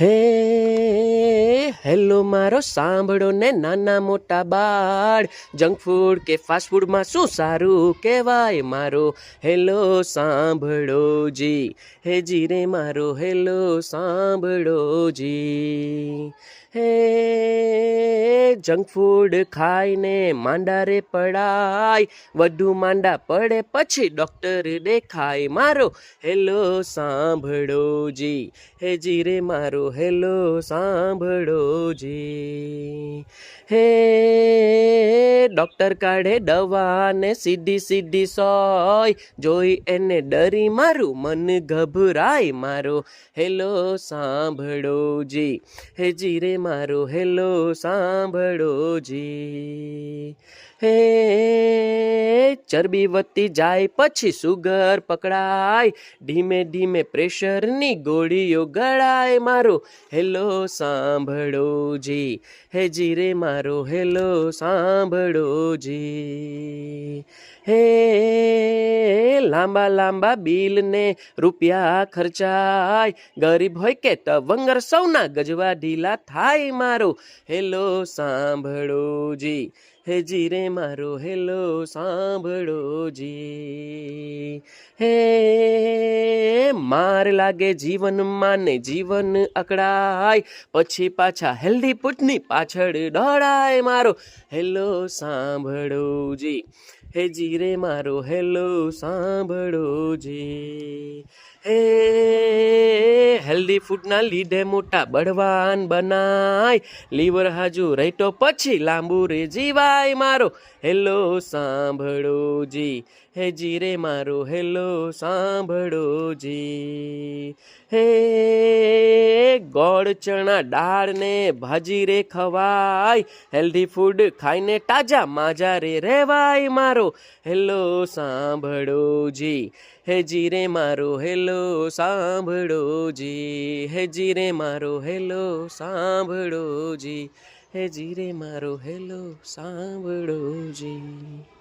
હે હેલો મારો સાંભળો ને નાના મોટા બાળ, જંક ફૂડ કે ફાસ્ટ ફૂડમાં શું સારું કહેવાય? મારો હેલો સાંભળો જી, હે જી રે મારો હેલો સાંભળો જી. હે જંક ફૂડ ખાઈને માંડા રે પડાય, વધુ માંડા પડે પછી ડૉક્ટર દેખાય. મારો હેલો સાંભળો જી, હે જી રે મારો હેલો સાંભળો જી. હે ડૉક્ટર કાઢે દવા ને સીધી સીધી સોય, જોઈ એને ડરી મારું મન ગભરાય. મારો હેલો સાંભળો જી, હે જી રે મારો હેલો સાંભળો જી. હે ચરબી વધતી જાય પછી સુગર પકડાય, ધીમે ધીમે પ્રેશરની ગોળીઓ ગળાય. મારો હેલો સાંભળો જી, હે જી રે મારો હેલો સાંભળો જી. હે લાંબા લાંબા બિલને રૂપિયા ખર્ચાય, ગરીબ હોય કે તવંગર સૌના ગજવા ઢીલા થાય. મારો હેલો સાંભળો જી, હે જી રે મારો હેલો સાંભળો જી. હે માર લાગે જીવનમાં ને જીવન અકળાય, પછી પાછા હેલ્ધી ફૂડની પાછળ દોડાય. મારો હેલો સાંભળો જી, હે જી રે મારો હેલો સાંભળો જી. હે હેલ્ધી ફૂડના લીધે મોટા બળવાન બનાય, લીવર હાજુ રહેતો પછી લાંબુ રે જીવાય. મારો હેલો સાંભળો જી, હે જી રે મારો હેલો સાંભળો જી. હે ગોળ ચણા દાળ ને ભાજી રે ખવાય, હેલ્ધી ફૂડ ખાઈને તાજા માજા રે રહેવાય. મારો હેલો સાંભળો જી, હે જી રે મારો હેલો સાંભળો જી, હે જી રે મારો હેલો સાંભળો જી, હે જી રે મારો હેલો સાંભળો જી.